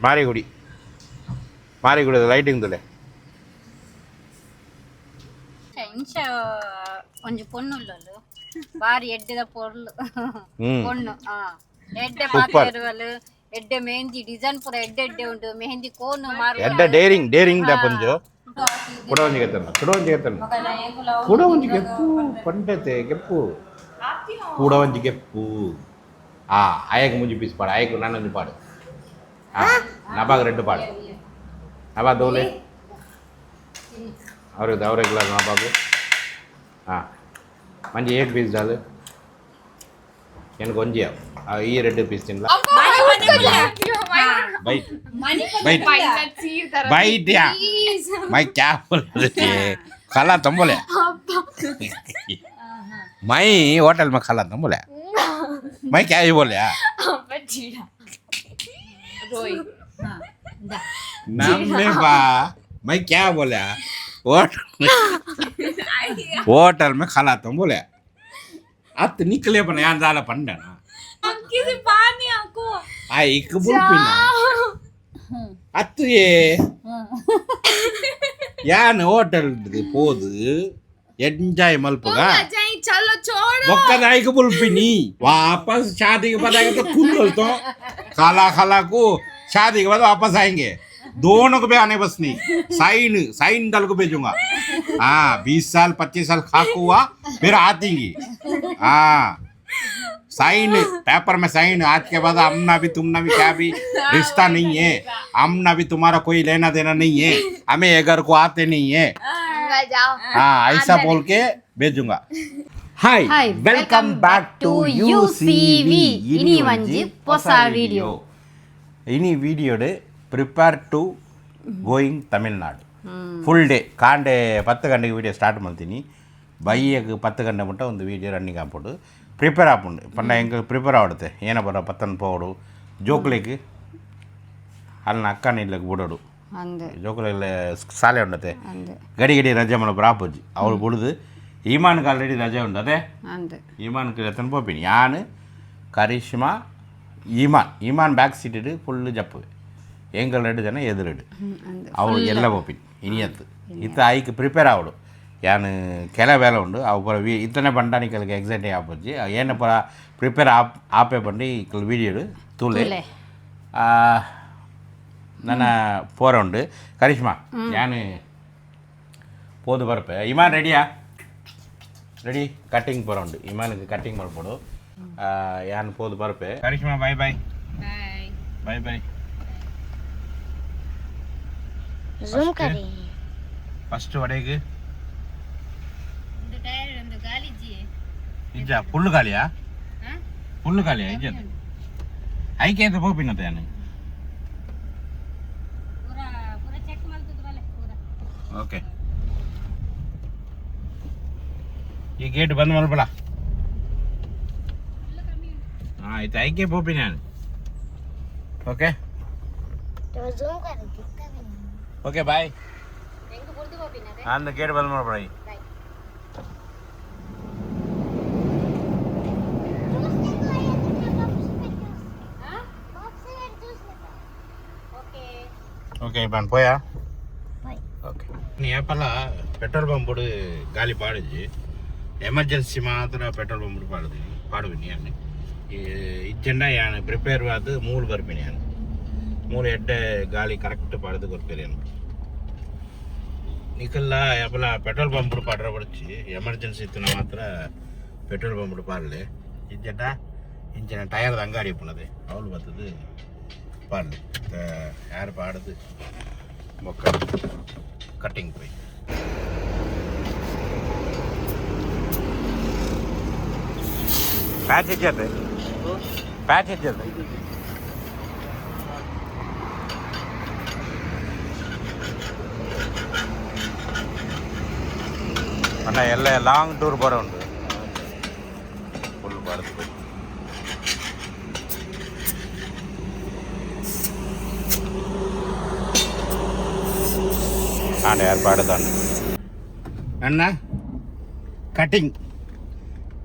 మారేగుడి lighting తులే கொஞ்சம் பொண்ணுள்ளு ಬಾರಿ ಎಡ್ಡೆದ ಪೊರ್ಲು ಪೊಣ್ಣು ಎಡ್ಡೆ ಪಾತ್ರೆರುವಲು ಎಡ್ಡೆ ಮೆಹಂದಿ ಡಿಸೈನ್ ಪೂರ ಎಡ್ಡೆ ಉಂಟು ಮೆಹಂದಿ ಕೋನು ಮಾರು ಎಡ್ಡೆ ಡೇರಿಂಗ್ ದ ಪೊಂಜು ಕುಡವಂಜಿ ಗೆತ್ತು ಪಂಡತೆ ಗೆಪ್ಪು ಕೂಡವಂಜಿ ಗೆಪ್ಪು ಅಯ್ಯಕ್ಕೆ ಮುಂಜಿ ಪೀಸ್ ಪಾಡು ಅಯ್ಯಕ್ಕೆ ನಾನೊಂದು ಪಾಡು ನಬಾಗ ರೆಡ್ಡು ಪಾಡು ನಬಾ ದೋಲೆ ಅವ್ರಿಗೆ ಗ್ಲಾಸ್ ನಬಾಗು ಮಂಜಿ ಏಟ್ ಪೀಸ್ ದಾಲು எனக்கு கொஞ்சம் ಈ ರೆಡ್ ಪೀಸ್ ತಿನ್ಲ ಬೈಟ್ ಯಾ मैं क्या बोल रहे खाला तुम बोले मैं होटल में खाला तुम बोले मैं क्या ही बोले नमने बा मैं क्या बोला होटल में खाला तुम बोले अत निकले पण यान झाला पंडा ना किसी पानी आको आई कबूल पिना अत ये यान होटल போது एंजॉय मलपगा चलो छोड़ो बक्का आई कबूल पिनी वापस शादी के बाद आएगा तो कुंडल तो खाला को शादी के बाद वापस आएंगे दोनों को भी आने बस नहीं साइन डाल को भेजूंगा 20 साल 25 साल खाको हुआ फिर आतींगी साइन पेपर में साइन आज के बाद हमना भी तुमना भी क्या भी रिश्ता नहीं है हमना भी तुम्हारा कोई लेना देना नहीं है हमें ये घर को आते नहीं है ऐसा बोल के भेजूंगा hi welcome back to UCV इनी वंजी पोसा वीडियो इनी वीडियो डे prepare to going Tamil Nadu full day कांडे 10 ಗಂಟೆಗೆ ವಿಡಿಯೋ ಸ್ಟಾರ್ಟ್ ಮಾಡ್ತೀನಿ ಬೈಯಕ್ಕೆ 10 ಗಂಟೆ ಮಟ್ಟ ಒಂದು ವಿಡಿಯೋ ರನ್ನಿಂಗ್ ಹಾಕ್ಬಿಟ್ಟು ಪ್ರಿಪೇರ್ ಹಾಕೊಂಡು ಪಂಡ ಹೆಂಗೆ ಪ್ರಿಪೇರ್ ಆಗುತ್ತೆ ಏನೋ ಬರೋ ಪತ್ತನ ಪೋಡು ಜೋಕ್ಲಿಗೆ ಅಲ್ಲಿ ಅಕ್ಕನ ಇಲ್ಲಕ್ಕೆ ಬಿಡೋಡು ಜೋಕ್ಲೆಲ್ಲ ಶಾಲೆ ಉಂಡತೆ ಗಡಿ ರಜೆ ಮಾಡೋ ರಾಪಜ್ಜಿ ಅವಳು ಬಿಡುದು ಈಮಾನ್ಗೆ ಆಲ್ರೆಡಿ ರಜೆ ಉಂಡದೆ ಈಮಾನ್ಗೆ ಎತ್ತನ போப்பிನಿ ಯಾನು ಕರಿಷ್ಮಾ ಈಮಾನ್ ಬ್ಯಾಕ್ ಸೀಟ್ ಫುಲ್ಲು ಜಪ್ಪು எங்கள் 2 ಜನ ಎದುರು ಅವಳು ಎಲ್ಲ போப்பிನಿ ಇನಿಯತ್ತು ಇತ್ತ ಆಯ್ಕೆ ಪ್ರಿಪೇರ್ ಆವಡು ಯಾನು ಕೆಲ ಬೇಲೆ ಉಂಡು ಅವು ಪರ ಇತ್ತನೇ ಬಂಡಾನಿಕಲ್ಗೆ ಎಕ್ಸೈಟ್ ಆಪಜ್ಜಿ ಏನು ಪರ ಪ್ರಿಪೇರ್ ಆಪೆ ಬಂದು ಇಕ್ಕಲ್ ವೀಡಿಯೋಡು ತೂಲೆ ನನ್ನ ಪೋರ ಉಂಡು ಕರಿಷ್ಮಾ ಯಾನು ಪೋದು ಬರ್ಪೆ ಇಮಾನ್ ರೆಡಿ ಕಟ್ಟಿಂಗ್ ಪೋರ ಉಂಡು ಇಮಾನಿಗೆ ಕಟ್ಟಿಂಗ್ ಮಾಡ್ಬೋದು ಯಾನು ಪೋದು ಬರ್ಪೆ ಕರಿಷ್ಮಾ ಬಾಯ್ ज़ूम करें फर्स्ट वडेगे ಟೈರ್ ಒಂದು ಗಾಲಿ ಜಿ ಇಜ್ಜ ಫುಲ್ ಗಾಲಿಯಾ ಇಜ್ಜ ಐಕೆ ಅಂತ ಹೋಗ್ಬಿನತೆ ನಾನು ಪೂರ ಚೆಕ್ ಮಾಡ್ತಿದ್ವಲ್ಲ ಪೂರ ಓಕೆ ಈ ಗೇಟ್ ಬಂದ್ ಮಾಡ್ಬೇಡ ಆಯ್ತು ಐಕೆ ಹೋಗ್ಬಿನಿ ನಾನು ಓಕೆ ಝೂಮ್ ಕರೆं ಓಕೆ ಬಾಯ್ ಹೆಂಗೆ ಬುರ್ದಿ ಹೋಗ್ಬಿನದೆ ನಾನು ಗೇಟ್ ಬಂದ್ ಮಾಡ್ಬೇಡ ఓకే ఇప్పుడు పోయా ఓకే నీ యాపల పెట్రోల్ పంపుడు గాలి పాడుజి ಎಮರ್ಜೆನ್ಸಿ ಮಾತ್ರ ಪೆಟ್ರೋಲ್ ಬಂದ್ಬಿಟ್ಟು ಪಾಡುವಿನಿ ಅನ್ನು ಇಜ್ಜೆಂಡ ಯಾನು ಪ್ರಿಪೇರ್ ಆದ ಮೂಲು ಬರ್ಬಿನಿ ನಾನು ಮೂಲು ಎಡ್ಡೆ ಗಾಳಿ ಕರೆಕ್ಟ್ ಪಾಡ್ದು ಕೊರ್ಪೇರಿ ಅನ್ನು ನಿಕಲ್ಲ ಯಾಪಲ ಪೆಟ್ರೋಲ್ ಬಂದ್ಬಿಟ್ಟು ಪಾಡ್ರ ಬಡ್ಚಿ ಎಮರ್ಜೆನ್ಸಿ ಇತ್ತು ಮಾತ್ರ ಪೆಟ್ರೋಲ್ ಬಂದ್ಬಿಟ್ಟು ಪಾಡಲೆ ಇಜ್ಜೆಂಡ ಇಂಚಿನ ಟಯರ್ದ ಅಂಗಾಡಿ ಪುನದೆ ಅವಳು ಬರ್ತದೆ ಪಾಡಲೆ ಯಾರು ಪಾಡದು ಮೊಕ್ಕ ಕಟ್ಟಿಂಗ್ போய் ಪ್ಯಾಚ್ ಹೆಚ್ಚತ್ತೆ ಅಣ್ಣ ಎಲ್ಲ ಲಾಂಗ್ ಟೂರ್ ಬರೋ ಉಂಟು ಫುಲ್ ಬರ್ತದೆ ಆಂಡ ಯಾರು ಪಾಡೋದು ಅಣ್ಣ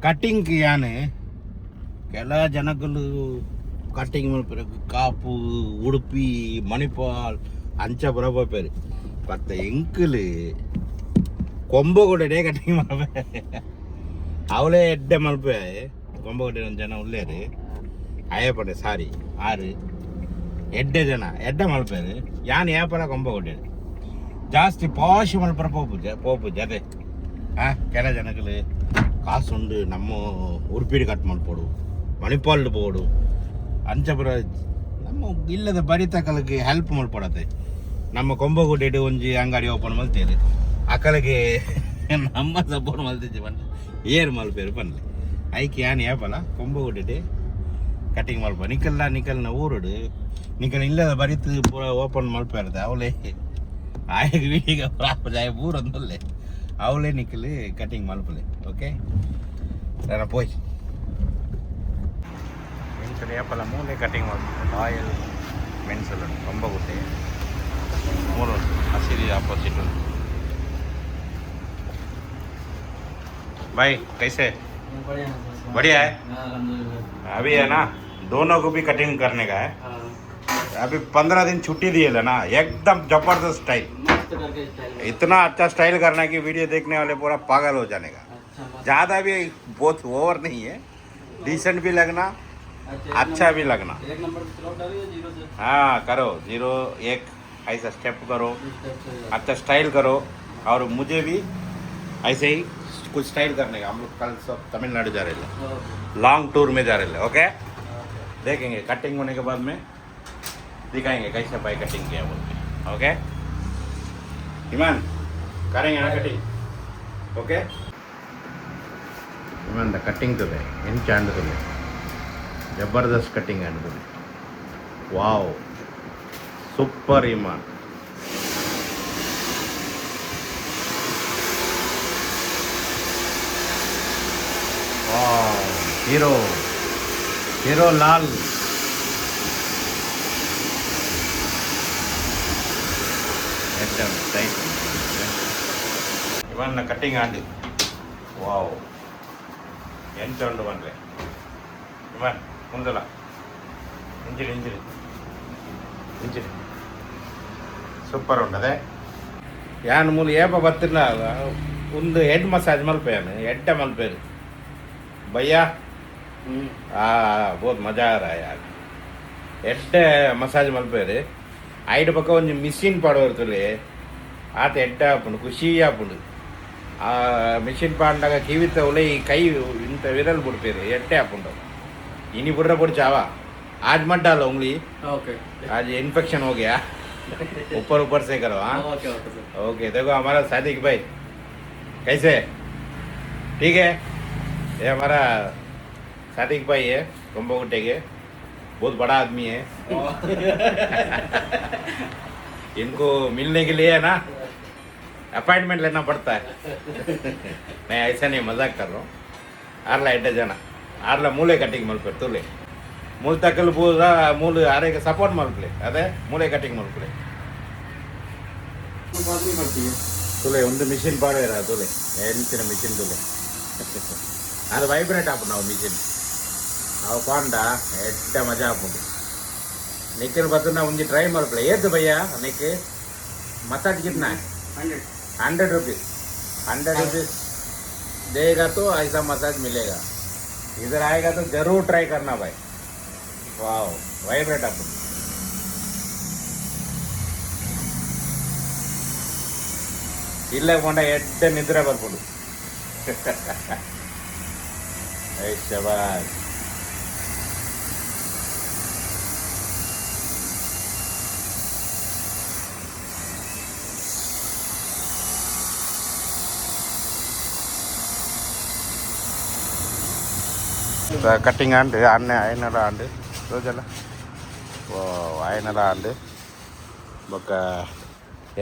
ಕಟಿಂಗ್ ಯಾನೆ ಕೆಲ ಜನಗಳು ಕಟ್ಟಿಂಗ್ ಮಲ್ಪೆರಕು ಕಾಪು ಉಡುಪಿ ಮಣಿಪಾಲ್ ಅಂಚ ಬರೋಬ್ಬ ಪೇರು ಮತ್ತೆ ಎಂಕಲ್ ಕೊಂಬಗೊಡೆ ಕಟ್ಟಿಂಗ್ ಮಲ್ಪೆ ಅವಳೇ ಎಡ್ಡೆ ಮಲ್ಪೆ ಕೊಂಬಗೊಡೆ ಒಂದು ಜನ ಉಳ್ಳೇರು ಅಯ್ಯಪಡೆ ಸಾರಿ ಆರು ಎಡ್ಡೆ ಜನ ಎಡ್ಡೆ ಮಲ್ಪೇರು ಯಾನ್ ಏಪಲ ಕೊಂಬಗೊಡೆ ಜಾಸ್ತಿ ಪಾಶ್ ಮಲ್ಪರ ಪೋಪು ಜತೆ ಕೆಲ ಜನಗಳು ಕಾಸುಂಡು ನಮ್ಮ ಉಡುಪಿಡಿ ಕಟ್ ಮಲ್ಪೋಡು ಮಣಿಪಾಲ್ಡ್ ಪೋಡು ಅಂಚಪುರ ನಮ್ಮ ಇಲ್ಲದ ಬರಿತಕಲಿಗೆ ಹೆಲ್ಪ್ ಮಲ್ಪಡತ್ತೆ ನಮ್ಮ ಕೊಂಬಗುಡ್ಡೆ ಒಂಜಿ ಅಂಗಡಿ ಓಪನ್ ಮಲ್ತೇರಿ ಅಕಲಿಗೆ ನಮ್ಮ ಸಪೋರ್ಟ್ ಮಲ್ತಿದ್ದೆ ಬಂದು ಏರ್ ಮಲ್ಪೇರು ಬನ್ಲಿ ಐಕೆ ಯಾನ್ ಏಪಲ ಕೊಂಬಗುಡ್ಡೆ ಕಟಿಂಗ್ ಮಲ್ಪ ನಿಕಲ್ನ ಊರುಡು ನಿಕಲ್ ಇಲ್ಲದ ಬರಿತು ಪೂರ ಓಪನ್ ಮಲ್ಪೇರದೆ ಅವಳೇ ಆಯ್ಕೆ ವೀಡಿಗ ಪ್ರಾಪಜಾಯ ಊರೊಂದಲ್ಲೇ ಅವಳೇ ನಿಕಲ್ ಕಟಿಂಗ್ ಮಲ್ಪಲೆ ಓಕೆ ನಾನು ಪೋಯ್ ಮೆಣಸು ಏಪಲ ಮೂಲೆ ಕಟಿಂಗ್ ಮಾಡ್ತಾರೆ ರಾಯಲ್ ಮೆಣಸಲು ಕೊಂಬಗುಡ್ಡೆ ಮೂರು ಹಸಿರು ಆಪೋಸಿಟ್ भाई कैसे बढ़िया है अभी है ना दोनों को भी कटिंग करने का है अभी 15 दिन छुट्टी दी है ना एकदम जबरदस्त स्टाइल इतना अच्छा स्टाइल करना कि वीडियो देखने वाले पूरा पागल हो जाने का ज़्यादा भी बहुत ओवर नहीं है डिसेंट भी लगना अच्छा भी लगना हाँ करो 0-1 ऐसा स्टेप करो अच्छा स्टाइल करो और मुझे भी ऐसे ही कुछ स्टाइल करने का हम लोग कल सब तमिलनाडु जा रहे हैं लॉन्ग टूर में जा रहे हैं ओके देखेंगे कटिंग होने के बाद में दिखाएंगे कैसे भाई कटिंग किया बोल के ओके ईमान करेंगे ना कटिंग ओके ईमान द कटिंग तो है इन चांद तो है जबरदस्त कटिंग है तो वाओ सुपर ईमान हीरो हीरो लाल एकदम टाइट इवन कटिंग आंड वाव ಎಂತ ಉಂಟು ಬಂದರೆ ಇವನ್ ಮುಂದಲ್ಲ ಇಂಜಿರಿ ಸೂಪರ್ ಉಂಟದೆ ಯಾನ್ ಮೂಲ ಏಪ ಬರ್ತಿಲ್ಲ ಒಂದು ಹೆಡ್ ಮಸಾಜ್ ಮಲ್ಪೇನು ಎಡ್ಡೆ ಮಲ್ಪೇರು भैया बहुत मजा आ रहा है यार ಎಡ್ಡೆ ಮಸಾಜ್ ಮಲ್ಪೇರು ಐದು ಪಕ್ಕ ಒಂದು ಮಿಷಿನ್ ಪಾಡೋರ್ತಲೆ ಆತ ಎಡ್ಡೆ ಹಾಪುಂಡು ಖುಷಿ ಹಾಪುಂಡು ಆ ಮಿಷಿನ್ ಪಾಂಡಾಗ ಕಿವಿತ ಒಲೆ ಈ ಕೈ ಇಂಥ ವಿರಲ್ ಬಿಡ್ಪೇರು ಎಡ್ಡೆ ಹಾಪುಂಡು इनी बुर्रा पड़ चावा आज मत डालो उंगली ओके आज इन्फेक्शन हो गया ऊपर से करो हाँ ओके देखो हमारा सादिक भाई कैसे ठीक है ये हमारा सादिक भाई है कुंभकोटे के बहुत बड़ा आदमी है इनको मिलने के लिए है ना अपॉइंटमेंट लेना पड़ता है मैं ऐसा नहीं मजाक कर रहा हूँ आर्ला एड्डे जाना आर्ला मूले कटिंग मल्पे तुले मूल तकल पूरा मूल आरे के सपोर्ट मल्पले अदे मूले कटिंग मल्पले तुले उंदु मशीन पाडेरा तुले एंचिन मशीन तुले ಅದು ವೈಬ್ರೇಟ್ ಆಪು ನಾವು ಮಿಷಿನ್ ಅವು ಪಾಂಡ ಎಡ್ಡ ಮಜಾ ಆಪುಂಡು ನಿಖಿಲ್ ಬತ್ತನ ಒಂಜಿ ಟ್ರೈ ಮಲ್ಪಲೆ ಏತು ಭಯ್ಯ ನಿಖಿ मसाज कितना है 100 रुपीज़ 100 रुपीज़ देगा तो ऐसा मसाज मिलेगा इधर आएगा तो जरूर ट्राई करना भाई वाह वाइब्रेट आप ಇಲ್ಲ ಕೊಂಡ ಎಡ್ಡ ನಿದ್ರೆ ಬರ್ಬೋದು ಶಬಾಷ್ कटिंग आंड अन्ने आयनला आंड रोजला ओ आयनला आंड बक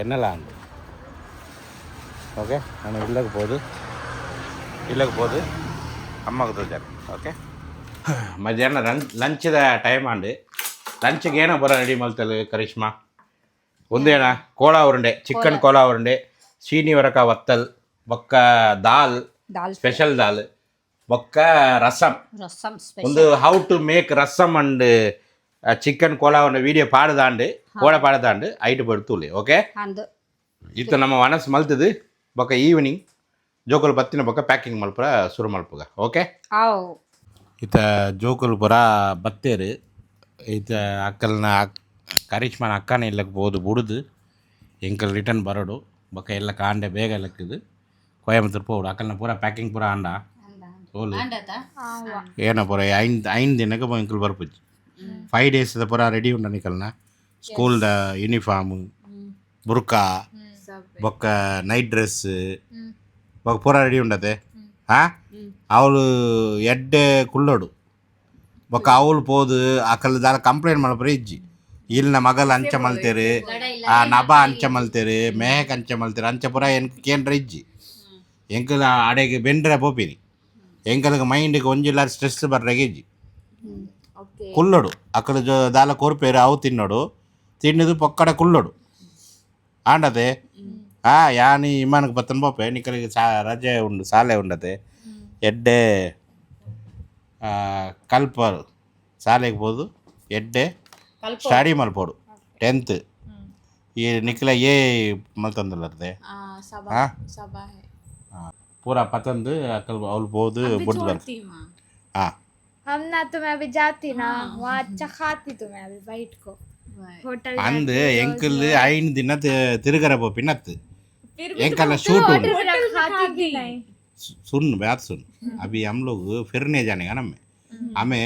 एन्नला आंड ओके ನಾನು ಇಲ್ಲಕ್ಕೆ ಅಮ್ಮಗೆ ತೋಜಾರೆ ಓಕೆ ಮಧ್ಯಾಹ್ನ ಲಂಚ್ದ ಟೈಮ್ ಆಂಡ್ ಲಂಚ್ಗೆ ಏನೋ ಬರೋ ರೆಡಿ ಮಾಡ್ತಲ್ಲ ಕರಿಷ್ಮಾ ಒಂದೇನ ಕೋಲಾ ಉರುಂಡೆ ಚಿಕನ್ ಕೋಲಾ ಉರುಂಡೆ ಚೀನಿ ವರಕ ವತ್ತಲ್ ಬೊಕ್ಕ ದಾಲ್ ಸ್ಪೆಷಲ್ ದಾಲ್ ಬೊಕ್ಕ ರಸಂ ಒಂದು how to make rasam and chicken ಕೋಲಾವನ್ನ ವಿಡಿಯೋ ಪಾಡದಾಂಡು ಕೋಳ ಪಾಡದಾಂಡು ಐಟ್ ಪಡ್ತೂಲೆ ಓಕೆ ಅಂದು ಇತ್ತು ನಮ್ಮ ಮನಸ್ಸು ಮಲ್ತದು ಬೊಕ್ಕ ಈವ್ನಿಂಗ್ ಜೋಕುಲು ಬತ್ತಿನ ಬೊಕ್ಕ ಪ್ಯಾಕಿಂಗ್ ಮಲ್ಪುರ ಶುರು ಮಲ್ಪುಗ ಓಕೆ ಆವ್ ಇತ್ತ ಜೋಕುಲು ಪುರ ಬತ್ತೇರು ಇತ್ತ ಅಕ್ಕಲ್ನ ಕರಿಷ್ಮನ ಅಕ್ಕನ ಇಲ್ಲಕ್ಕೆ ಬೋದು ಬುಡುದು ಎಂಕಲ್ ರಿಟರ್ನ್ ಬರೋಡು ಬೊಕ್ಕ ಎಲ್ಲ ಕಾಂಡೆ ಬೇಗ ಇಲ್ಲಕ್ಕಿದು ಕೊಯಮತ್ತೂರು ಪೋಡು ಅಕ್ಕಲ್ನ ಪೂರ ಪ್ಯಾಕಿಂಗ್ ಪೂರ ಆಂಡ ಓಲು ಏನೋ ಪೂರ ಐನ್ ದಿನಕ್ಕೆ ಎಂಕಲ್ ಬರ್ಪುಜಿ 5 days ಪೂರ ರೆಡಿ ಉಂಡ ನಿಕಲ್ನ ಸ್ಕೂಲ್ದ ಯೂನಿಫಾರ್ಮ್ ಬುರ್ಕಾ ಬೊಕ್ಕ ನೈಟ್ ಡ್ರೆಸ್ ಬೊಕ್ಕ ಪೂರ ರೆಡಿ ಉಂಡತೆ ಹಾಂ ಅವಳು ಎಡ್ಡೆ ಕುಳ್ಳೋಡು ಬೊಕ್ಕ ಅವಳು ಪೋದು ಅಕ್ಕಲ್ ದಾಲ ಕಂಪ್ಲೇಂಟ್ ಮಲ್ಪುರ ಇಜ್ಜಿ ಇಲ್ನ ಮಗಲ್ ಅಂಚ ಮಲ್ತೇರು ಆ ನಬ ಅಂಚ ಮಲ್ತೇರು ಮೇಹಕ್ ಅಂಚ ಮಲ್ತೇರು ಅಂಚ ಪೂರ ಎನ್ಕ್ ಕೇಂದ್ರ ಇಜ್ಜಿ ಎಂಕಲ್ ಅಡೆಗೆ ಬೆಂಡ್ರೆ ಪೋಪಿನಿ ಎಂಕಲ್ಗೆ ಮೈಂಡಿಗೆ ಒಂಜಿಲ್ಲ ಸ್ಟ್ರೆಸ್ ಬರ್ರಾಗೆ ಇಜ್ಜಿ ಕುಳ್ಳೋಡು ಅಕ್ಕಡ ದಾಲ ಕೋರ್ಪೇರು ಅವು ತಿನ್ನೋಡು ತಿನ್ನದು ಪೊಕ್ಕಡ ಕುಳ್ಳೋಡು ಆಂಡತೆ ಯಾನಿ ಇಮಾನಕ್ಕೆ ಬತ್ತನ್ ಪೋಪೆ ನಿಕ್ಕಲಿಗೆ ರಜೆ ಉಂಡು ಶಾಲೆ ಉಂಡತೆ ಎಡ್ಡೆ ಕಲ್ಪರು ಶಾಲೆಗೆ ಹೋದು ಎಡ್ಡೆ ಸ್ಟಡಿ ಮಲ್ಪೋಡು 10th ಈ ನಿಖಿಲ ಏ ಮಲ್ತಂದಲ್ಲದೆ ಪೂರ ಪತಂದು ಅಕ್ಕಲ್ ಅವ್ಳು ಬೋದು ಬುಡ್ದು ಬರ್ತಿ ಹಾಂ हम ना तो मैं अभी जाती ना वहाँ अच्छा खाती तो मैं अभी बैठ को होटल ಅಂದು ಎಂಕಲ್ ಐನ್ ದಿನ ತಿರುಗರ ಪೋಪಿನತ್ತು ಎಂಕಲ್ಲ शूट उंडु खाती भी नहीं सुन बात सुन अभी हम लोग फिरने जाने का ना हमें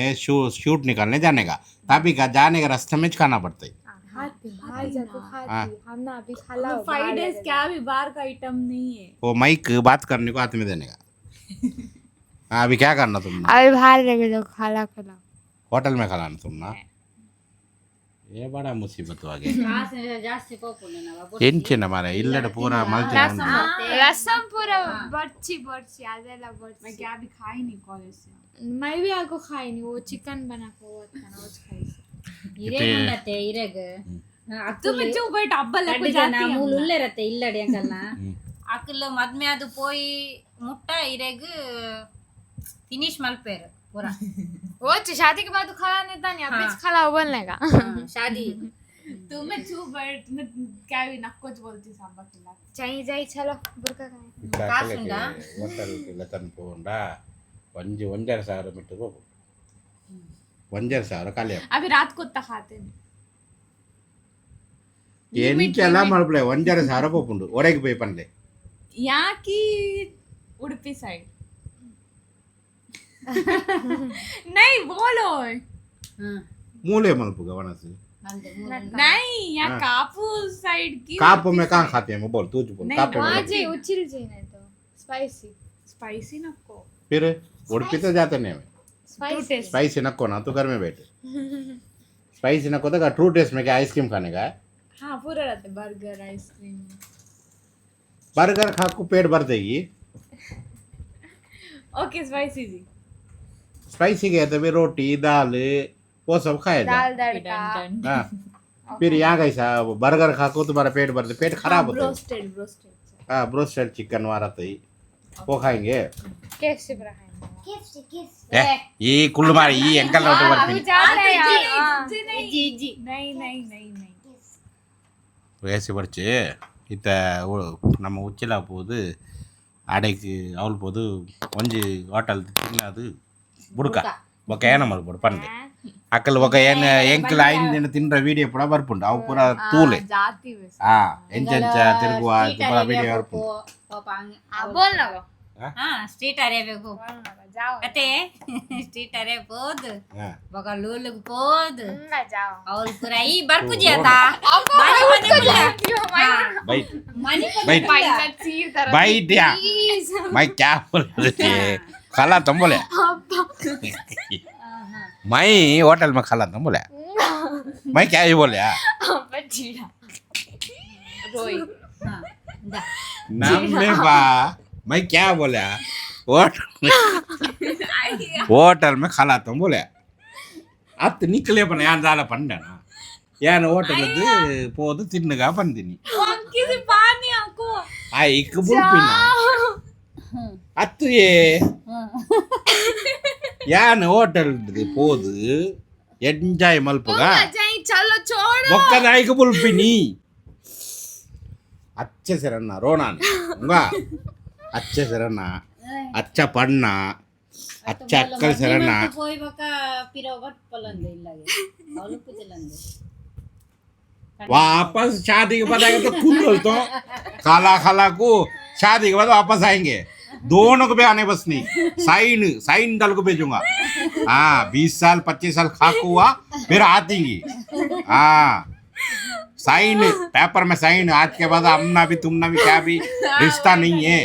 शूट निकालने जाने का तभी का जाने का रास्ते में खाना पड़ता है खाती बाहर जाके खाती हम ना अभी खाला 5 days क्या भी बाहर का आइटम नहीं है वो माइक बात करने को हाथ में देने का हाँ अभी क्या करना तुमने अभी बाहर लेके जाओ खाला खाला होटल में खाना तुम ना ये बड़ा मुसीबत आ गई ಜಾಸ್ತಿ ಕೋಪುಲ್ಲ ನಾವು ಎಂಚಿನ ಮಾರೆ ಇಲ್ಲಡೆ ಪೂರಾ ಮಲ್ತಿ रसम पूरा बर्ची बर्ची आदेला मैं बर्ची क्या भी खाई नहीं कॉलेज से मैं भी आको खाई नहीं वो चिकन बना को वो था ना वो खाई ಇರೇ ಉಂಡತೆ ಇರೆಗ तुम चुप बैठ अब्बा लेके ಜನ ಮೂಲ ಉಲ್ಲೆರತ್ತೆ ಇಲ್ಲಡೆ ಅಂಕಲ್ನ ಅಕ್ಕಲ ಮದ್ಮೆ ಅದು ಪೋಯಿ ಮುಟ್ಟ ಇರೆಗ ಫಿನಿಶ್ ಮಲ್ಪೇರು ಪೂರ वो शादी के बाद तो खाला नहीं था नहीं अभी खाला बोलने का ಶಾದಿ तुम चुप बैठ मैं क्या भी नक्कोच बोलती साबा खिला चाहिए जाई चलो बुरका खाए ಕಾಸುಂಡಾ ಹೋಟೆಲ್ ಇಲ್ಲ ತನ್ ಪೋಂಡ ಒಂಜರ ಸಾವಿರ ಮಿಟ್ಟು ಹೋಗು 1,500 ಖಾಲಿ अभी रात को उतना खाते नहीं ಎಂಚೆಲ್ಲ ಮಾಡ್ಬಿಳೆ 1,500 ಪೋಪುಂಡು ಒಡೆಗೆ ಪೇ ಪನ್ಲೆ यहाँ की उड़पी साइड नहीं बोलो ಮೂಲೆ ಮಲ್ಪುಗ ವನಸು नहीं यहाँ कापू साइड की काप में कहाँ खाते हैं बोल तू बोल नहीं, काप में वहाँ जी उचिल जी नहीं तो स्पाइसी स्पाइसी नको फिर उड़पी तो जाते नहीं हमें स्पाइसी स्पाइसी नको ना तो घर में बैठे स्पाइसी नको तो ट्रू टेस्ट में क्या आइसक्रीम खाने का है हाँ पूरा रहते बर्गर आइसक्रीम बर्गर खा को पेट भर देगी ओके स्पाइसी जी स्पाइसी गए तो भी रोटी दाल वो सब खाए जा दाल तड़का हाँ फिर यहाँ कैसा बर्गर खा को तुम्हारा पेट भरते पेट खराब होता है ब्रोस्टेड ब्रोस्टेड हाँ ब्रोस्टेड चिकन वाला तो ही वो खाएंगे कैसे बनाएंगे ये कुल्लू मारे ये अंकल लोटे अभी वर्पिन जा रहे हैं हाँ जी जी नहीं नहीं नहीं नहीं வயசு படிச்சு இத்த நம்ம உச்சில போது அடைக்கு அவள் போது ಒಂಜಿ ಹೋಟೆಲ್ ತಿನ್ನದು ಬುಡ್ಕ ಬೊಕ ಏನ ಮಾಡ್ಬೋದು ಪಂಡೆ ಅಕ್ಕಲ್ ಬೊಕ ಏನ ಎಂಕಲ್ ಐನ್ ದಿನ ತಿನ್ರ ವಿಡಿಯೋ ಪುಡ ಬರ್ಪುಂಡು ಅವು ಪೂರ ತೂಲೆ जाती वैसे ಹಾ ಎಂಚೆಂಚ ತಿರುಗುವ ಪೂರ ವಿಡಿಯೋ ಬರ್ಪುಂಡು बोल ना वो ಹಾ ಸ್ಟ್ರೀಟ್ ಅರೇಬೇಕು जाओ ಅತ್ತೆ ಸ್ಟ್ರೀಟ್ ಅರೇ ಹೋದ್ ಹಾ ಬಗ ಲೂಲುಗ್ ಹೋದ್ ना जाओ ಅವ್ರು ಪುರ ಈ ಬರ್ಪುಜಿ ಆತ बैठ ಮನಿ बैठ पैसा चीर तरह बैठ या मैं क्या बोल रही खाला तुम बोले मैं होटल में खाला तुम बोले मैं क्या ही बोले बचीड़ा रोई ಹಾ ದಾ नाम में बा मैं क्या बोला होटल में खाला तुम बोले अत निकले पण यान जाला पंडना यान होटल पोदु तिन्नुगा पंदिनी अंकी से पानी आको आ इक बुल्पिना अत ये यान होटल पोदु एंजॉय मलपुगा जाए चलो छोड़ो बक्का दाई को बुलपिनी अच्छे से रहना रोना नहीं होगा अच्छे से रहना अच्छा पढ़ना अच्छा अक्कल से रहना పోయి ఒక పిరవట్ పొలంది ఇలాగే అలుపు తెలంది वापस शादी के बाद आएगा तो खून बोलता हूँ खाला खाला को शादी के बाद वापस आएंगे दोनों को भी आने बस नहीं साइन साइन डाल को भेजूंगा हाँ 20 साल 25 साल खाक हुआ फिर आतींगी हाँ साइन पेपर में साइन आज के बाद अमना भी तुमना भी क्या भी रिश्ता नहीं है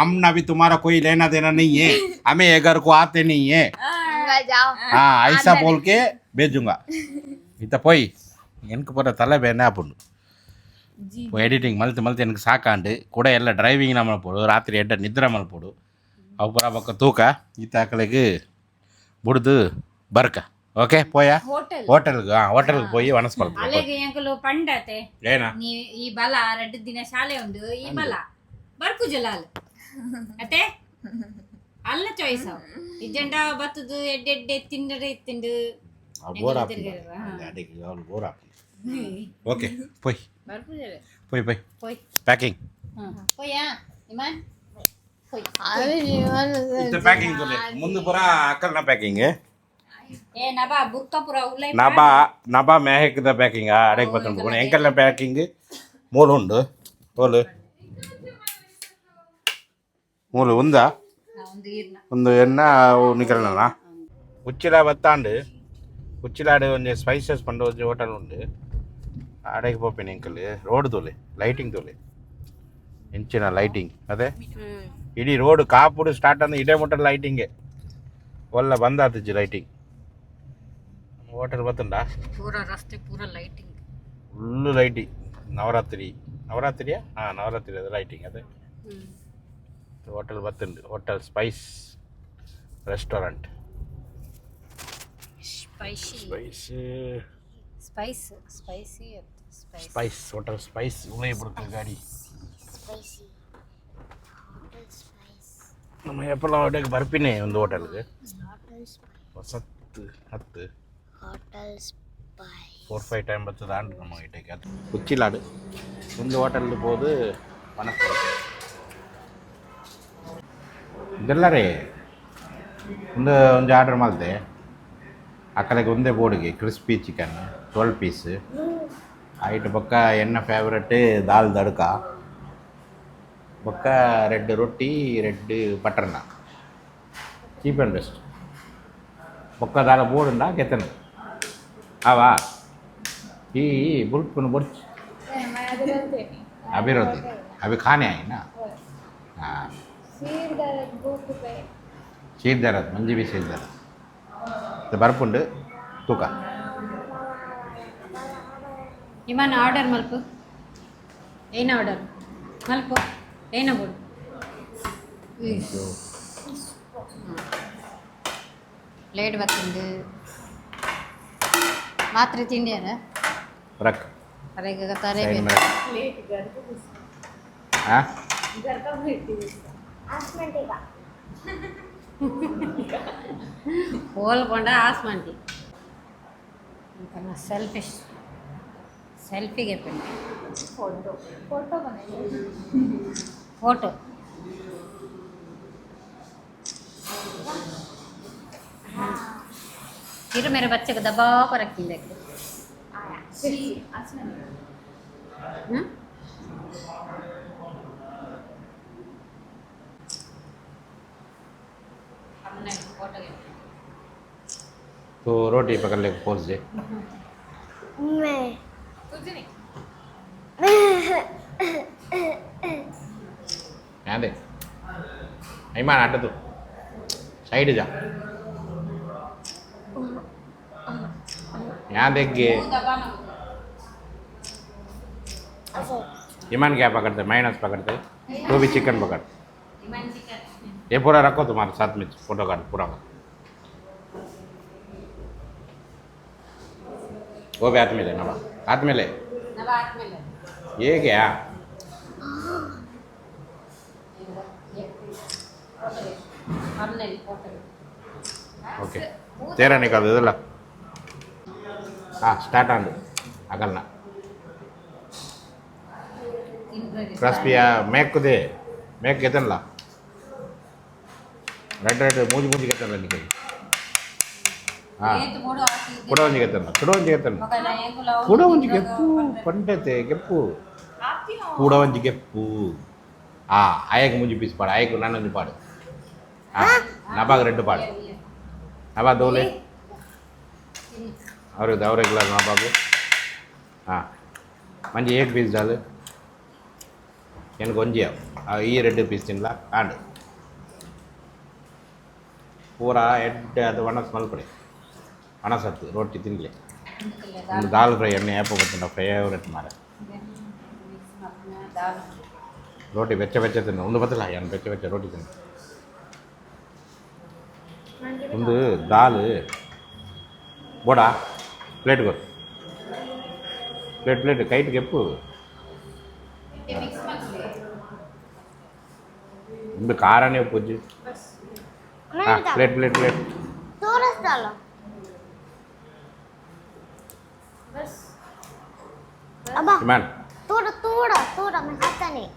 अमना भी तुम्हारा कोई लेना देना नहीं है हमें ये घर को आते नहीं है जाओ हाँ ऐसा बोल के भेजूंगा इतना पोई எனக்கு போகிற தலை என்ன பண்ணு இப்போ ಎಡಿಟಿಂಗ್ ಮಲ್ತು ಮಲ್ತು எனக்கு ಸಾಕಾಂಡು ಕೂಡ ಎಲ್ಲ ಡ್ರೈವಿಂಗ್ ನಮ್ಮ ಪೋಡು ರಾತ್ರಿ ಎಡ್ಡ ನಿದ್ರೆ ಮಲ್ಪೋಡು ಅವು ಬರ ಪಕ್ಕ ತೂಕ ಈ ತಾಕಲಿಗೆ ಬುಡ್ದು ಬರ್ಕ ಓಕೆ పోయా ಹೋಟೆಲ್ಗೆ పోయి ವನಸ್ ಮಲ್ಪ అలాగే ఎంకలు పండతే ಏನ నీ ఈ బల 2 ದಿನ ಶಾಲೆ ಉಂಡು ಈ ಬಲ ಬರ್ಕು ಜಲಾಲ್ ಅತೆ ಅಲ್ಲ ಚಾಯ್ಸ್ ಇಜೆಂಡ ಬತ್ತದು ಎಡ್ಡೆಡ್ಡೆ ತಿಂದರೆ ತಿಂದು ಬೋರ್ ಬೋರ್ ಓಕೆ పోయి ಬರ್ಕು ಜಲೆ పోయి పోయి ಪ್ಯಾಕಿಂಗ್ పోయా ఇమాన్ పోయి ಇಷ್ಟ ಪ್ಯಾಕಿಂಗ್ ತೊಲೆ ಮುಂದೆ ಪೂರ ಅಕ್ಕಲ್ನ ಪ್ಯಾಕಿಂಗ್ ಏ ನಬಾ ಬುಕ್ಕ ಪುರ ಉಲ್ಲೈ ನಬಾ ಮೆಹಕ್ದ ಪ್ಯಾಕಿಂಗ್ ಅಡೆಗೆ ಬತ್ತುಂಡು ಎಂಕಲ್ನ ಪ್ಯಾಕಿಂಗ್ ಮೂಲು ಉಂಡು ತೋಲು ಮೂಲು ఉందా ఉంది ఈర్న ಒಂದು ಎನ್ನ ನಿಕಲ್ನ ಉಚ್ಚಿಲ ಬತ್ತಾಂಡು ಉಚ್ಚಿಲಾಡು ಒಂದು ಸ್ಪೈಸಸ್ ಪಂಡ ಒಂದು ಹೋಟೆಲ್ ಉಂಡು ಅಡೆಗೆ ಪೋಪೇನೆ ಎಂಕಲ್ ರೋಡ್ ತೋಲೆ ಲೈಟಿಂಗ್ ತೋಲೆ ಹೆಂಚಿನ ಲೈಟಿಂಗ್ ಅದೇ ಇಡೀ ರೋಡ್ ಕಾಪುಡು ಸ್ಟಾರ್ಟ್ ಅಂದ್ರೆ ಇಡೇ ಮುಟ್ಟ ಲೈಟಿಂಗೆ ಒಲ್ಲ ಬಂದಾತಿಜ್ಜಿ ಲೈಟಿಂಗ್ ಹೋಟೆಲ್ ಬತ್ತುಂಡಾ ಪೂರ ರಸ್ತೆ ಪೂರ ಲೈಟಿಂಗ್ ಫುಲ್ಲು ಲೈಟಿಂಗ್ ನವರಾತ್ರಿಯಾ ಹಾಂ ನವರಾತ್ರಿ ಅದು ಲೈಟಿಂಗ್ ಅದೇ ಹೋಟೆಲ್ ಬತ್ತುಂಡು hotel spice restaurant spice hotel spice ಉಳೇ ಬಿಡ್ತಾರೆ ಗಾಡಿ ನಮ್ಮ ಎಪ್ಪಲ ಹೊಡೆಗೆ ಬರ್ಪಿನೇ ಒಂದು ಹೋಟೆಲ್ಗೆ ಹೊಸತ್ತು 4-5 ಟೈಮ್ ಬರ್ತದೆ ಆಂಡ್ರು ನಮ್ಮ ಇಟಕ್ಕೆ ಅದು ಉಚ್ಚಿಲಾಡು ಒಂದು ಹೋಟೆಲ್ ಹೋದು ಮನಸ್ಸು ಇದೆಲ್ಲ ರೀ ಒಂದು ಆರ್ಡರ್ ಮಾಡಿದೆ ಆ ಕಡೆಗೆ ಒಂದೇ ಬೋರ್ಡಿಗೆ ಕ್ರಿಸ್ಪಿ ಚಿಕನ್ 12 ಪೀಸ್ ಐಟು ಪಕ್ಕ ಎನ್ನ ಫೇವ್ರೆಟ್ ದಾಲ್ ತಡ್ಕ ಪಕ್ಕ ರೆಡ್ ರೊಟ್ಟಿ red butter non cheap and best ಪಕ್ಕ ದಾಲ ಬೋರ್ಡ್ ಉಂಡಾ ಕೆತ್ತನ అవా ఈ బుల్పును బొర్చి अभी रोती अभी खाने आई ना हाँ शीत दरद मंजी भी शीत दरद तो बर्पुंड तूक ಇಮಾನ್ ಆರ್ಡರ್ ಮಲ್ಪು ಏನ ಆರ್ಡರ್ ಮಲ್ಪು ಏನ ಬೋಡು ಪ್ಲೇಟ್ ಬತ್ತುಂಡು ಮಾತ್ರೆ ತಿಂಡಿಯಾರ रख ಅರೆಗ ತಾರೆ साइड में रख हाँ ಹೋಲ್ಕೊಂಡ ಆಸ್ಮಾಂಟಿ ಸೆಲ್ಫಿಶ್ ಸೆಲ್ಫಿಗೆ ಫೋಟೋ फिर मेरे बच्चे को दबा कर रखी देखो तो रोटी पकड़ ले पोस दे यहाँ दे ऐमान आटा तू साइड जा यहाँ देख गे ईमान क्या पकड़ते माइनस पकड़ते तो भी चिकन पकड़ ये पूरा रखो तुम्हारे साथ में फोटो कार्ड पूरा वो भी हाथ में ले नवा हाथ में ले ये क्या ओके तेरा निकाल दे ला ಸ್ಟಾರ್ಟ್ ಆಂಡು ಆಗಲ್ನ ಕ್ರಸ್ಪಿಯ ಮೇಕುದೆ ಮೇಕ್ ಗೆತ್ತಲ್ಲ ರೆಡ್ ಮೂಜಿ ಗೆತ್ತಲ್ಲ ನಿಮಗೆ ಕೂಡ ಒಂಜಿ ಗೆತ್ತಲ್ಲ ಕೂಡ ಒಂಜಿ ಗೆಪ್ಪು ಪಂಡತೆ ಗೆಪ್ಪು ಕೂಡ ಒಂಜಿ ಗೆಪ್ಪು ಅಯ್ಯಗೆ ಮುಂಜಿ ಪೀಸ್ ಪಾಡು ಅಯ್ಯಗೆ ನಾನೊಂಜಿ ಪಾಡು ನಬಾಗ ರೆಡ್ ಪಾಡು ನಬಾ ದೋಲೆ ಅವ್ರಿಗೆ ಗ್ಲಾಸ್ ನಬಾಗು ಮಂಜಿ 8 ಪೀಸ್ ದಾಲ್ எனக்கு ಒಂಜಿ ಈ 2 ಪೀಸ್ ತಿನ್ಲ ಆಂಡ್ ಪೂರ ಎಡ್ಡೆ ಅದು ಒಣಸ್ ಮಲ್ಪಡೆ ಒಣಸತ್ತು ರೊಟ್ಟಿ ತಿನ್ಲಿ ಒಂದು ದಾಲ್ ಫ್ರೈ ಎಣ್ಣೆ ಏಪ ಬರ್ತಂಡ ಫೇವ್ರೆಟ್ ಮಾರ ರೋಟಿ ಬೆಚ್ಚ ತಿನ್ನು ಒಂದು ಬತ್ತಲ್ಲ ಏನು ಬೆಚ್ಚ ರೋಟಿ ತಿನ್ನು ಒಂದು ದಾಲ್ ಬೋಡ ಪ್ಲೇಟ್ ಕೊಡು ಪ್ಲೇಟ್ ಕೈಟ್ ಗೆಪ್ಪು ಒಂದು ಕಾರನೇ ಪೂಜಿ ಪ್ಲೇಟ್ ತೋರಿಸ್ತಾಳ ಇಮಾನ್ थोड़ा मैं खाता नहीं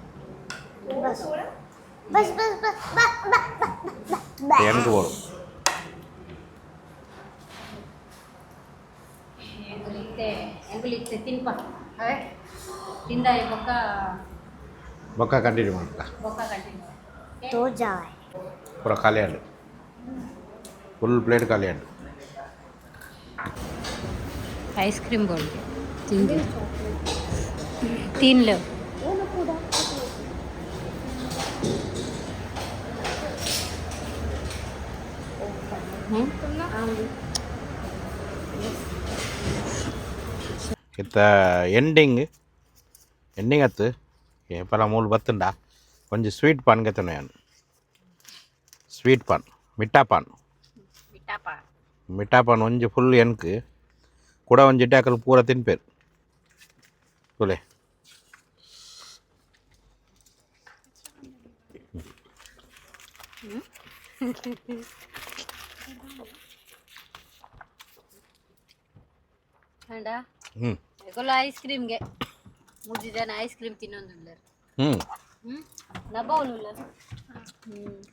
बस எனக்கு போடும் ಎಂಗುಲಿತ್ತೆ ತಿನ್ಪ ತಿಂದಾಯಿ ಬೊಕ್ಕ ಕಂಟಿನ್ಯೂ ಮಾಡ್ತಾ ಬೊಕ್ಕ ಕಂಟಿನ್ಯೂ तो जाए ಪೂರ ಖಾಲಿ ಆಂಡು ಫುಲ್ ಪ್ಲೇಟ್ ಖಾಲಿ ಆಂಡು ಐಸ್ ಕ್ರೀಮ್ ಬೋಲ್ಗೆ ತಿನ್ಲು ಇತ್ತ ಎಂಡಿಂಗ್ ಅತ್ತು ಪಲ ಮೂಲು ಬತ್ತುಂಡ ಒಂಜಿ ಸ್ವೀಟ್ ಪಾನ್ ಗೆತ್ತನು ನಾನು ಸ್ವೀಟ್ ಪಾನ್ ಮಿಠಾ ಪಾನ್ ಒಂಜಿ ಫುಲ್ ಎನ್ಕ್ ಕೂಡ ಒಂಜಿ ಇಟ್ಟಾಕಲು ಪೂರ ತಿನ್ಪೇರು ತುಲೆ ಐಸ್ ಕ್ರೀಮ್ಗೆ 3 ಜನ ಐಸ್ ಕ್ರೀಮ್ ತಿನ್ನೊಂದುಲ್ಲ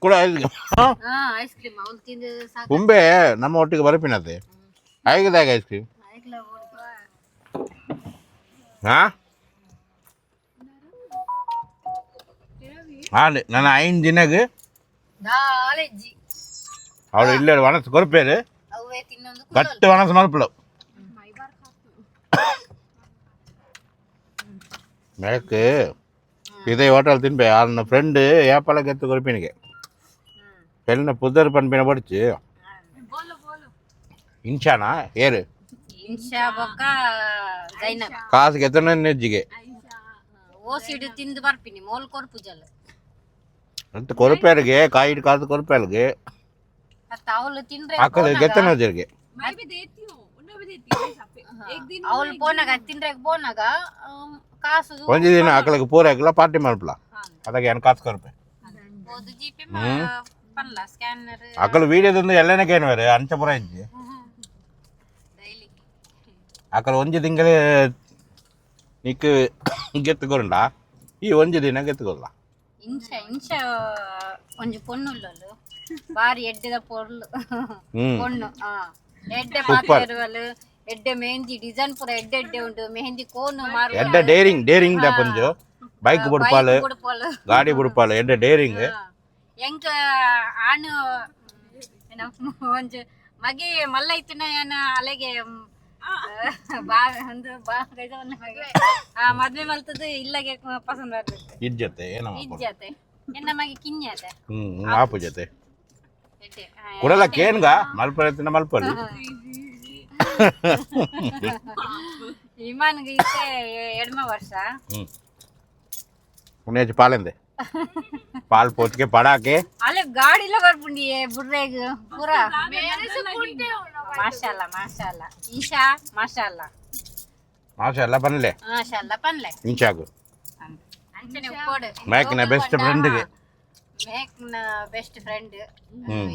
ಕೂಡ ಐಸ್ ಕ್ರೀಮ್ ಅವ್ನು ತಿಂದು ಸಾಕು ಕುಂಬೆ ನಮ್ಮ ಒಟ್ಟಿಗೆ ಬರಪಿನತೆ ಆಗಿದಾಗ ಐಸ್ ಕ್ರೀಮ್ ಹಾಂ ನನ್ನ 5 ದಿನಗೆ ನಾಲೆಜ್ಜಿ ಅವಳು ಇಲ್ಲೇ ಒಣಸು ಕೊರಪೇರು ಅವೇ ತಿನ್ನೊಂದು ಗಟ್ಟಿ ಒಣಸು ಮಲ್ಪಳು ಮೇಕೆ ಇದೇ ಹೋಟೆಲ್ ತಿನ್ಬೆ ನನ್ನ ಫ್ರೆಂಡ್ ಏಪಲ ಗೆತ್ತು ಕೊರಪಿನಿಗೆ పెళ్ళిన పుద్దరు పని పైన పడిచి ఇంచానా ఏరు ಇನ್ಶಾ ಬೊಕ್ಕ ಜೈನಬ್ ಕಾಸಿಗೆ ಎತ್ತನ ನೆಜ್ಜಿಗೆ ಓಸಿಡು ತಿಂದು ಬರ್ಪಿನಿ ಮೋಲ್ ಕೊರ್ಪುಜಲ್ ಅಂತ ಕೊರಪೇರಿಗೆ ಕಾಯಿಡ್ ಕಾಸು ಕೊರಪೇಲ್ಗೆ ಮತ್ತೆ ಅವಳು ತಿಂದ್ರೆ ಅಕ್ಕದ ಗೆತ್ತನ ಜರಿಗೆ मैं भी देती हूँ उन्हें भी देती हूँ एक दिन ಅವಳು ಬೋನಾಗ ತಿಂದ್ರೆ ಬೋನಾಗ ಕಾಸು ಒಂಜಿ ದಿನ ಅಕ್ಕಳಿಗೆ ಪೂರ ಹಾಕಿಲ್ಲ ಪಾರ್ಟಿ ಮಾಡ್ಪಲ ಅದಕ್ಕೆ ಏನು ಕಾಸು ಕೊರಪೆ ಓದು ಜಿಪೇ ಪನ್ಲ ಸ್ಕ್ಯಾನರ್ ಅಕ್ಕಳು ವೀಡಿಯೋದೊಂದು ಎಲ್ಲನೇ ಕೇನುವರೆ ಅಂಚಪುರ ಇಜ್ಜಿ ಡೈಲಿ ಅಕ್ಕಳು ಒಂಜಿ ತಿಂಗಳು ನಿಕ್ಕು ಗೆತ್ತುಕೊಂಡ ಈ ಒಂಜಿ ದಿನ ಗೆತ್ತುಕೊಲ್ಲ ಇಂಚ ಒಂಜಿ ಪೊಣ್ಣುಲ್ಲಲು ಬಾರಿ ಎಡ್ಡೆದ ಪೊಣ್ಣು ಎಡ್ಡೆ ಪಾತ್ರೆರುವಲು ಎಡ್ಡೆ ಮೆಹಂದಿ ಡಿಸೈನ್ ಪೂರ ಎಡ್ಡೆ ಉಂಟು ಮೆಹಂದಿ ಕೋನು ಮಾರು ಎಡ್ಡೆ ಡೇರಿಂಗ್ ದ ಪಂಜು ಬೈಕ್ ಬುಡ್ಪಾಲು ಗಾಡಿ ಬುಡ್ಪಾಲು ಎಡ್ಡೆ ಡೇರಿಂಗ್ ಎಂಕ ಆನು ಒಂಜು ಮಗೆ ಮಲ್ಲ ಇತ್ತಿನ ಏನ ಅಲೆಗೆ ಮದ್ವೆ ಮಲ್ತದ್ದು ಇಲ್ಲಗೆ ಪಸಂದ್ ಬರ್ತದೆ ಇಜ್ಜತೆ ಏನೋ ಇಜ್ಜತೆ ಎನ್ನ ಮಗೆ ಕಿನ್ಯತೆ ಆಪು ಜೊತೆ ಕೊಡಲ್ಲ ಕೇನ್ಗ ಮಲ್ಪನ ಮಲ್ಪಲ್ಲಿ ಇಮಾನ್ಗೆ ಇತ್ತೆ ಎಡ್ಮ ವರ್ಷ ಉನೇಜ್ ಪಾಲೆಂದೆ पाल पोच के पड़ा के अले गाड़ी लगा पुंडी है बुर्रेग पूरा मेरे से कुंटे माशाल्लाह माशाल्लाह ईशा माशाल्लाह पनले इंशा को अंचने उपोड मैक ना बेस्ट फ्रेंड के मैक ना बेस्ट फ्रेंड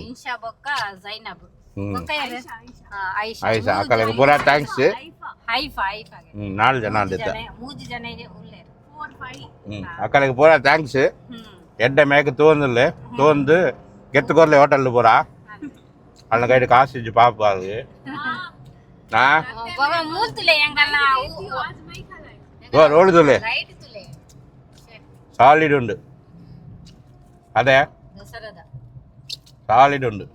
इंशा बक्का ज़ैनब ಐಸಾ ಅಕ್ಕಲಿಗೆ ಪೂರಾ ಥ್ಯಾಂಕ್ಸ್ ನಾಳೆ ಜನ ಅಂದಿದ್ದ ಅಕ್ಕಲಿಗೆ ಪೂರಾ ಥ್ಯಾಂಕ್ಸ್ ಎಡ್ಡೆ ಮೇಕೆ ತೋಂದು ಗೆತ್ತುಕೊರ್ಲೆ ಹೋಟೆಲ್ ಪೂರಾ ಅಲ್ಲ ಕೈಟ್ ಕಾಸು ಇಜ್ಜಿ ಪಾಪ ಅದು ರೋಡ್ದುಲೆ ಸಾಲಿಡ್ ಉಂಡು ಅದೇ ಸಾಲಿಡ್ ಉಂಡು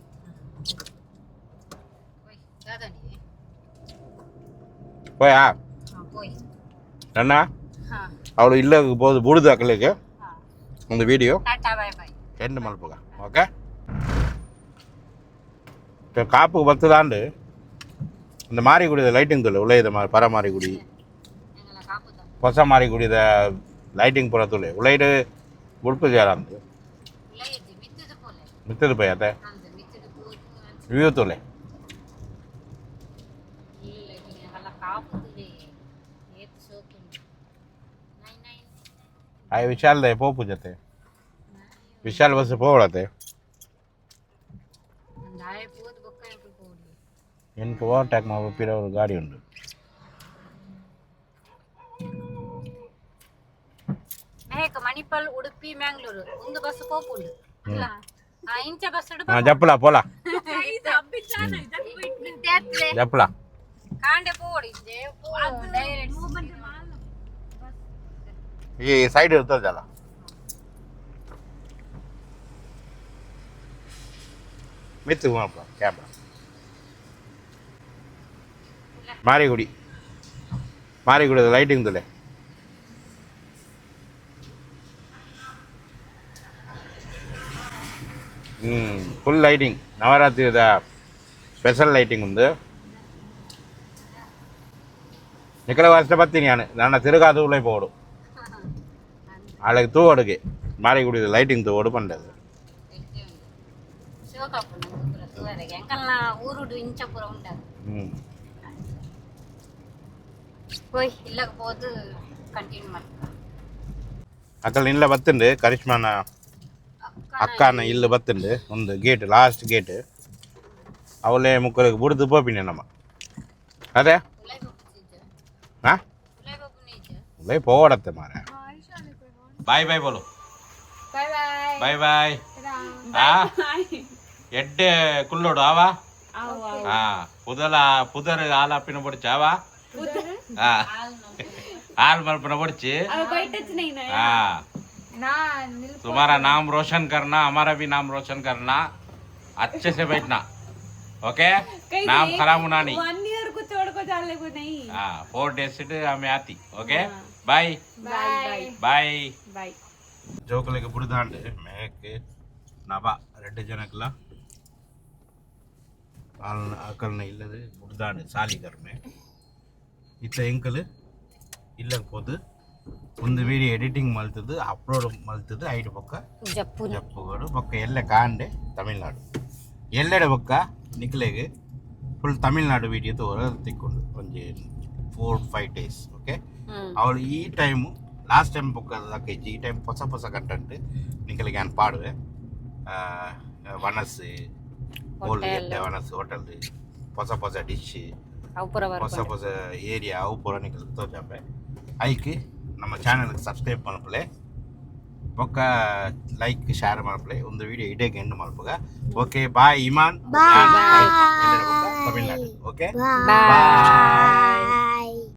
போயா என்ன அவளு இல்லை போது புடுது அக்கலுக்கு இந்த வீடியோ எண்டு மல்புக ஓகே காப்புக்கு 10 தாண்டு இந்த மாரிக்குடி லைட்டிங் தொழில் உள்ள இதை மாதிரி பற மாரிக்குடி ಹೊಸ ಮಾರಿಗುಡಿದ ಲೈಟಿಂಗ್ ಪೂರ ತುಲೆ ಉಳೈಡು ಉಡುಪು ಜಾರಂದು ಮಿತ್ತದ ಪೈ ಅತ್ತೆ ವ್ಯೂ ತುಲೆ ಆಯ್ ವಿಶಾಲ್ದ ಪೋಪು ಜೊತೆ ವಿಶಾಲ್ ಬಸ್ ಪೋವಳತೆ എനിക്ക് ഓവർടേക്ക് മാപ്പിര ഒരു ഗാഡിയുണ്ട് ಮಣಿಪಾಲ್ ಉಡುಪಿ ಮ್ಯಾಂಗ್ಳೂರು ಒಂದು ಬಸ್ ಪೋಪುಂಡು ಇಂಚ ಬಸ್ ಜಪ್ಪಲ ಪೋಲ ಜಪ್ಪಲ ಕಾಂಡೆ ಪೋಡಿದ್ದೆ ಈ ಸೈಡ್ ಇರ್ತದಲ್ಲ ಮಿತ್ತು ಕ್ಯಾಮ್ರಾ ಮಾರಿಗುಡಿ ಲೈಟಿಂಗ್ ತುಲೆ ಫುಲ್ ಲೈಟಿಂಗ್ ನವರಾತ್ರಿದ ಸ್ಪೆಷಲ್ ಲೈಟಿಂಗ್ ಉಂದು ನಿಖಲ ವರ್ಷ ಬರ್ತೀನಿ ನಾನು ತಿರುಗಾದು ಉಳ್ಳೆ ಪೋಡು ಆಳಿಗೆ ತೂ ಅಡುಗೆ ಮಾರಿಗುಡಿ ಲೈಟಿಂಗ್ ತೂ ಒಡು ಪಂಡದು ಊರುಡು ಇಂಚಪುರ ಉಂಟದು போய் இல்லக்கு போது ಕಂಟಿನ್ಯೂ ಮಾಡ್ತಾರೆ ಅಕ್ಕಲ್ ಇಲ್ಲ ಬತ್ತುಂಡು ಕರಿಷ್ಮಾನ ಅಕ್ಕನ ಇಲ್ಲಿ ಬತ್ತುಂಡು ಒಂದು ಗೇಟ್ ಲಾಸ್ಟ್ ಗೇಟ್ ಅವಲೇ ಮುಕ್ಕಲಿಗೆ ಬುಡ್ದು ಪೋಪಿನಿ ನಮ್ಮ ಅದೇ ಹಾಂ ಉಲೈ ಪೋಡತ್ತೆ ಮಾರೆ ಬಾಯ್ ಬಾಯ್ ಬೋಲು ಬಾಯ್ ಬಾಯ್ ಎಡ್ಡೆ ಕುಲ್ಲೋಡು ಆವಾ புதர் ஆலாப்பின பொடிச்சு ஆவா हाल मलपना पड़ची तुम्हारा नाम रोशन करना हमारा भी नाम रोशन करना अच्छे से बैठना ओके नाम खराब होना नहीं 1 ईयर को छोड़ को जाने को नहीं 4 days से हमें आती okay bye bye bye bye ಜೋಕಲಿಗೆ ಬುಡದಾಂಡು ಮೇಕೆ ನವ 2 ಜನಕ್ಲ ಅಕ್ಕಲ್ನ ಇಲ್ಲದೆ ಬುಡದಾಂಡು ಸಾಲಿಗರ್ಮೆ ಇತ್ತ ಎಂಕಲ್ ಇಲ್ಲಕ್ಕೆ ಹೋದು ಒಂದು ವಿಡಿಯೋ ಎಡಿಟಿಂಗ್ ಮಲ್ತದ್ದು ಅಪ್ಲೋಡ್ ಮಲ್ತದ್ದು ಐದು ಪಕ್ಕ ಜಪ್ಪುಗಳು ಪಕ್ಕ ಎಲ್ಲ ಕಾಂಡೆ ತಮಿಳ್ನಾಡು ಎಲ್ಲೆಡೆ ಪಕ್ಕ ನಿಕ್ಲೆಗೆ ಫುಲ್ ತಮಿಳ್ನಾಡು ವಿಡಿಯೋ ತೋರ ತಿಕ್ಕೊಂಡು ಒಂದು 4-5 days ಓಕೆ ಅವಳು ಈ ಟೈಮು ಲಾಸ್ಟ್ ಟೈಮ್ ಪಕ್ಕ ಈ ಟೈಮ್ ಹೊಸ ಕಂಟೆಂಟ್ ನಿಕ್ಲೆಗೆ ನಾನು ಪಾಡುವೆ ವನಸ್ ವನಸ್ ಹೋಟೆಲ್ ಹೊಸ ಡಿಶ್ ಹೊಸ ಏರಿಯಾ ಅವು ಪೂರ ನಿಕ್ಲಿಗೆ ತೋಜಾಪೆ ಐಕ್ ನಮ್ಮ ಚಾನಲ್ಗೆ ಸಬ್ಸ್ಕ್ರೈಬ್ ಮಲ್ಪಲೆ ಬೊಕ್ಕ ಲೈಕ್ ಶೇರ್ ಮಲ್ಪಲೆ ಒಂದು ವಿಡಿಯೋ ಇಡೇಗೆ ಎಂಡ್ ಮಲ್ಪಗ ಓಕೆ ಬಾಯ್ ಇಮಾನ್ ತಮಿಳ್ನಾಡು ಓಕೆ ಬಾಯ್